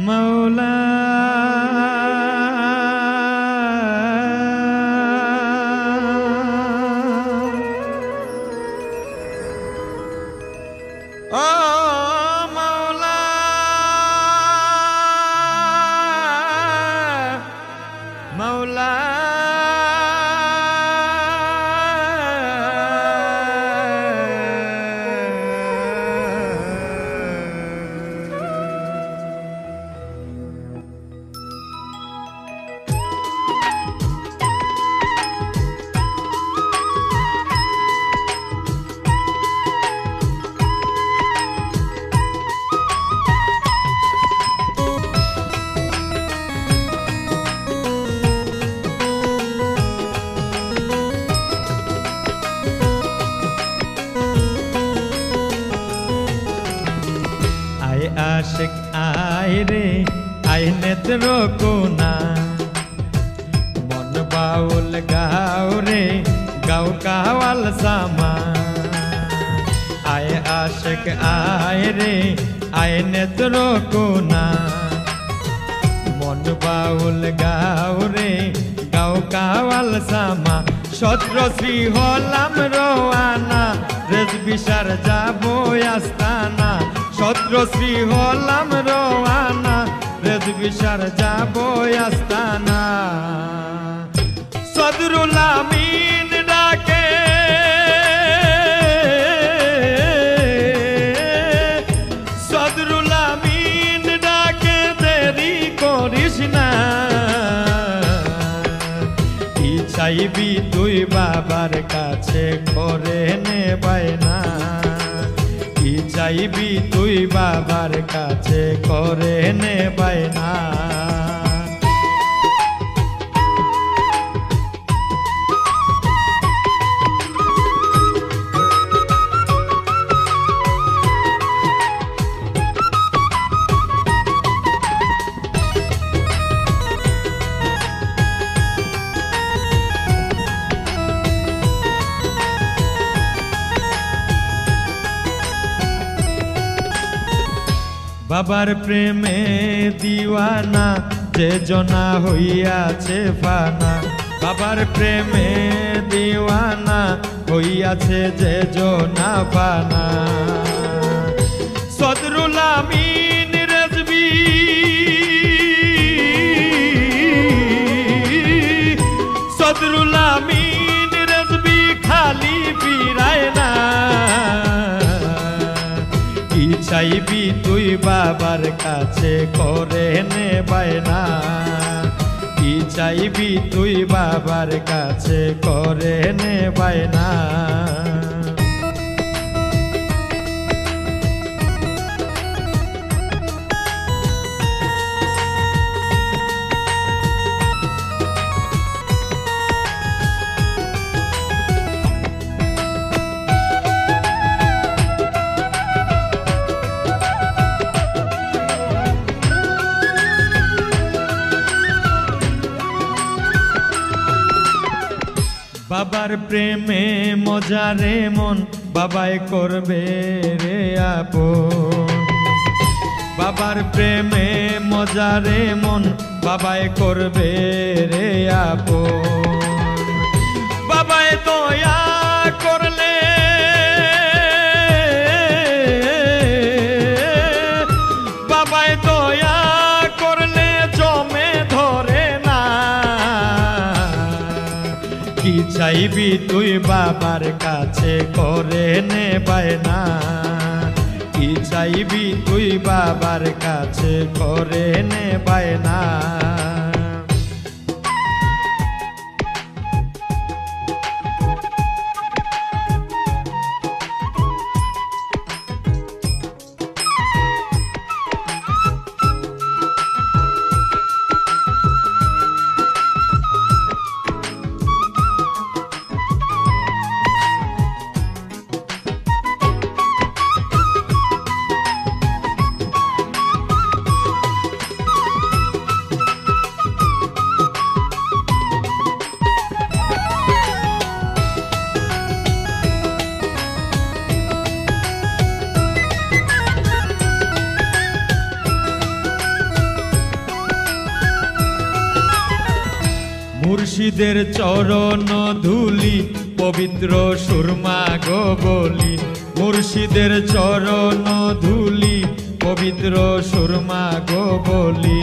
মৌলা ও মৌলা মৌলা आशिक आए रे आए नेत्र कोना मन बाउल गाओ रे गाओ कावल सामा आए आशिक आए रे आए नेत्र कोना मन बाउल गाओ रे गाओ कावल सामा सत्र श्री हलाम रोवाना रेज बिशार जाबो आस्ताना सत्र श्री हलाम रोवाना रेज बिशार जाबो आस्ताना सदरुल आमीन डाके सदरुल आमीन डाके देरी करिस ना কি চাইবি তুই বাবার কাছে করে নে বায়না কি চাইবি তুই বাবার কাছে করে নে বায়না বাবার প্রেমে দিওয়ানা যে জনা হইয়াছে ফানা বাবার প্রেমে দিওয়ানা হইয়াছে যে জনা ফানা সদরুল আমিন রেজবি সদরুল আমিন রেজবি খালি ফিরায় না কি চাইবি তুই বাবার কাছে করে নে বায়না কি চাইবি তুই বাবার কাছে করে নে বায়না বাবার প্রেমে মজা রে মন বাবাই করবে রে আপন বাবার প্রেমে মজা রে মন বাবাই করবে রে আপন বাবাই দয়া করলে বাবাই দয়া করলে জমে ধরে না কি চাইবি তুই বাবার কাছে করে নে বায়না কি চাইবি তুই বাবার কাছে করে নে বায়না মুর্শিদের চরণ ধুলি পবিত্র সুরমা গো বলি, মুর্শিদের চরণ ধুলি পবিত্র সুরমা গো বলি।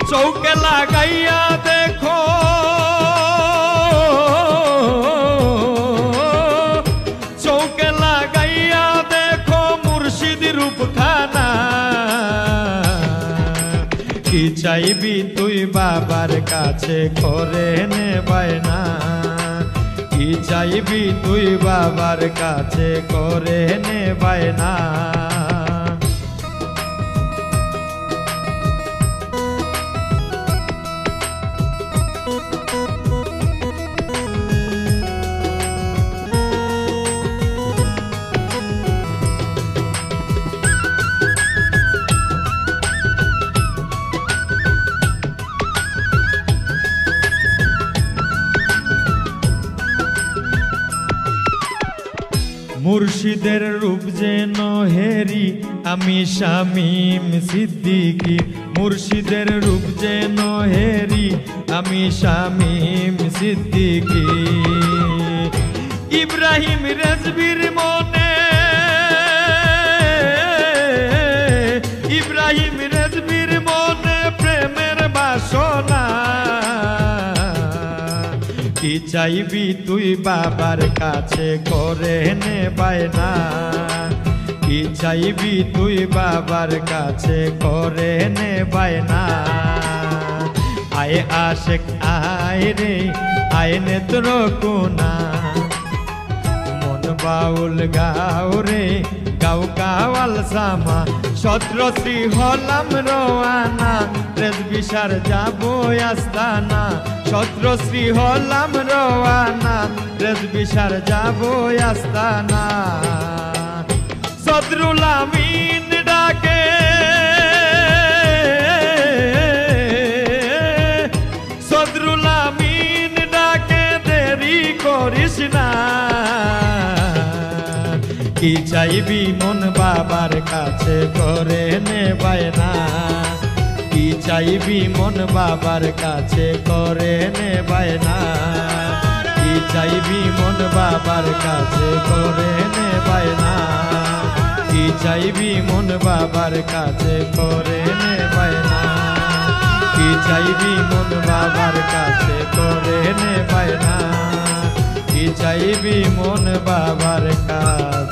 চৌকে লাগাইয়া দেখো চৌকে লাগাইয়া দেখো মুর্শিদ রূপখানা। কি চাইবি তুই বাবার কাছে করে নে বায়না, কি চাইবি তুই বাবার কাছে করে নে বায়না। মুর্শিদের রূপ যেন হেরি আমি শামীম সিদ্দিকী, মুর্শিদের রূপ যেন হেরি আমি শামীম সিদ্দিকী। ইব্রাহিম রেজবির মনে ইব্রাহিম রেজবির মনে প্রেমের বাসনা। কি চাইবি তুই বাবার কাছে করে নে বায়না, কি চাইবি তুই বাবার কাছে করে নে বায়না। আয় আশেক আয় রে আয় নেত্র কোনা, মন বাউল গাও রে গাও কাওয়াল সামা। সত্রশ্রী হলাম রওয়ানা রেজবিসার যাবো আস্তানা, সত্রশ্রী হলাম রওয়ানা রেজবিসার যাবো আস্তানা। সদরুল আমিন ডাকে সদরুল আমিন ডাকে দেরি করিস না। কি চাইবি মন বাবার কাছে করে নে বায়না, কি চাইবি মন বাবার কাছে করে নে বায়না, কি চাইবি মন বাবার কাছে করে নে বায়না, কি চাইবি মন বাবার কাছে করে নে বায়না, কি চাইবি মন বাবার কাছে করে নে বায়না, কি চাইবি মন বাবার কাছে।